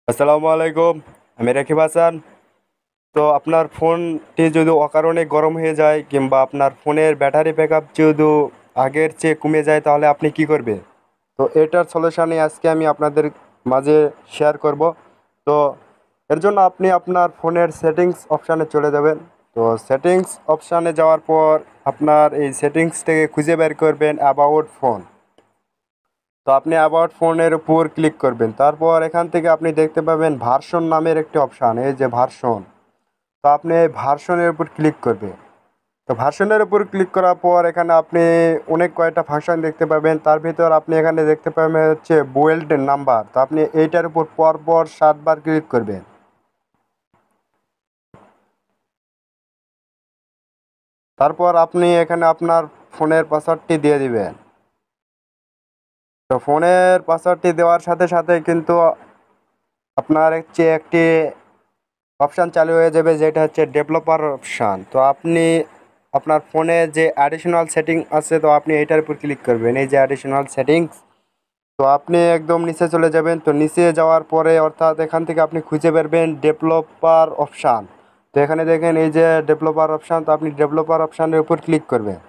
আসসালামু আলাইকুম। আমি রাকিব হাসান। তো আপনার ফোনটি যদি অকারণে গরম হয়ে যায় কিংবা আপনার ফোনের ব্যাটারি ব্যাকআপ যদি আগের চেয়ে কমে যায় তাহলে আপনি কি করবেন? তো এটার সলিউশনই আজকে আমি আপনাদের মাঝে শেয়ার করব। তো এর জন্য আপনি আপনার ফোনের সেটিংস অপশানে চলে যাবেন। তো সেটিংস অপশানে যাওয়ার পর আপনার এই সেটিংস থেকে খুঁজে বের করবেন অ্যাবাউট ফোন। তো আপনি অ্যাবাউট ফোনের উপর ক্লিক করবেন, তারপর এখান থেকে আপনি দেখতে পাবেন ভার্সন নামের একটি অপশান, এই যে ভার্সন। তো আপনি এই ভার্সনের উপর ক্লিক করবেন। তো ভার্সনের উপর ক্লিক করার পর এখানে আপনি অনেক কয়টা ফাংশন দেখতে পাবেন, তার ভিতর আপনি এখানে দেখতে পাবেন হচ্ছে বুয়েল্ড নাম্বার। তো আপনি এইটার উপর পরপর 7 বার ক্লিক করবেন। তারপর আপনি এখানে আপনার ফোনের পাসওয়ার্ডটি দিয়ে দিবেন। তো ফোনের পাসওয়ার্ডটি দেওয়ার সাথে সাথে কিন্তু আপনার হচ্ছে একটি অপশান চালু হয়ে যাবে, যেটা হচ্ছে ডেভেলপার অপশান। তো আপনি আপনার ফোনে যে অ্যাডিশনাল সেটিং আছে, তো আপনি এটার উপর ক্লিক করবেন, এই যে অ্যাডিশনাল সেটিংস। তো আপনি একদম নিচে চলে যাবেন। তো নিচে যাওয়ার পরে অর্থাৎ এখান থেকে আপনি খুঁজে বেরবেন ডেভেলপার অপশান। তো এখানে দেখেন এই যে ডেভেলপার অপশান, তো আপনি ডেভেলপার অপশানের উপর ক্লিক করবেন।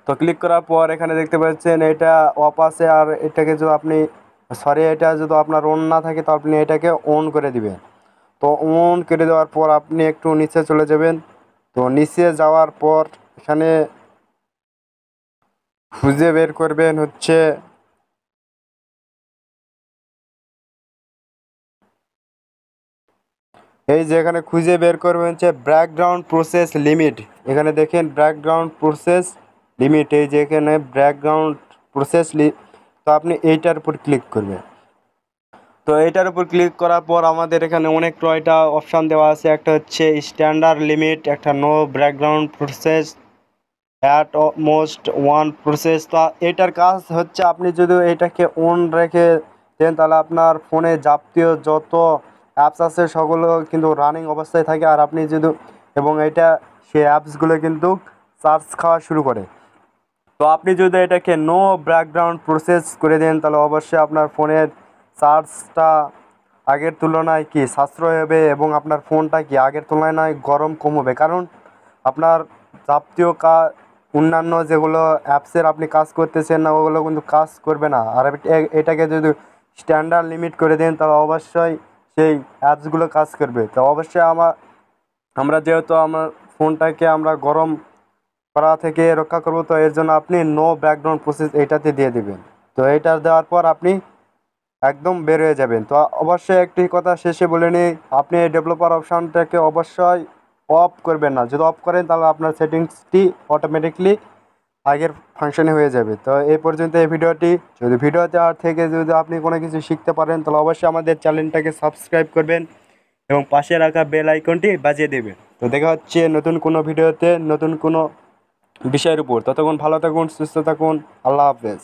তো ক্লিক করার পর এখানে দেখতে পাচ্ছেন এটা অফ আছে, আর এটাকে যদি আপনি এটা যদি আপনার অন না থাকে তো আপনি এটাকে অন করে দিবেন। তো অন করে দেওয়ার পর আপনি একটু নিচে চলে যাবেন। তো নিচে যাওয়ার পর এখানে খুঁজে বের করবেন হচ্ছে এই যে এখানে খুঁজে বের করবেন হচ্ছে ব্যাকগ্রাউন্ড প্রসেস লিমিট। এখানে দেখেন ব্যাকগ্রাউন্ড প্রসেস লিমিট, এই যে এখানে ব্যাকগ্রাউন্ড প্রসেস তো আপনি এইটার উপর ক্লিক করবেন। তো এইটার উপর ক্লিক করার পর আমাদের এখানে অনেক কয়টা অপশান দেওয়া আছে, একটা হচ্ছে স্ট্যান্ডার্ড লিমিট, একটা no background process, at most one process. তো এটার কাজ হচ্ছে আপনি যদি এটাকে অন রেখে দেন তাহলে আপনার ফোনে যাবতীয় যত অ্যাপস আছে সেগুলো কিন্তু রানিং অবস্থায় থাকে, আর আপনি যদি এবং এটা সেই অ্যাপসগুলো কিন্তু চার্জ খাওয়া শুরু করে। তো আপনি যদি এটাকে নো ব্যাকগ্রাউন্ড প্রসেস করে দেন তাহলে অবশ্যই আপনার ফোনের চার্জটা আগের তুলনায় কি সাশ্রয় হবে, এবং আপনার ফোনটা কি আগের তুলনায় গরম কম হবে। কারণ আপনার যাবতীয় অন্যান্য যেগুলো অ্যাপসের আপনি কাজ করতেছেন না ওগুলো কিন্তু কাজ করবে না। আর এটাকে যদি স্ট্যান্ডার্ড লিমিট করে দেন তাহলে অবশ্যই সেই অ্যাপসগুলো কাজ করবে। তো অবশ্যই আমরা যেহেতু আমার ফোনটাকে আমরা গরম করা থেকে রক্ষা করব, তো এর জন্য আপনি নো ব্যাকগ্রাউন্ড প্রসেস এইটাতে দিয়ে দিবেন। তো এইটা দেওয়ার পর আপনি একদম বের হয়ে যাবেন। তো অবশ্যই একটি কথা শেষে বলে নিই, আপনি এই ডেভেলপার অপশানটাকে অবশ্যই অফ করবেন না। যদি অফ করেন তাহলে আপনার সেটিংসটি অটোমেটিকলি আগের ফাংশনে হয়ে যাবে। তো এই পর্যন্ত এই ভিডিওটি, যদি ভিডিওতে আর থেকে যদি আপনি কোনো কিছু শিখতে পারেন তাহলে অবশ্যই আমাদের চ্যানেলটাকে সাবস্ক্রাইব করবেন এবং পাশে রাখা বেল আইকনটি বাজিয়ে দেবেন। তো দেখা হচ্ছে নতুন কোনো ভিডিওতে নতুন কোনো বিষয়ের উপর। ততক্ষণ ভালো থাকুন, সুস্থ থাকুন। আল্লাহ হাফেজ।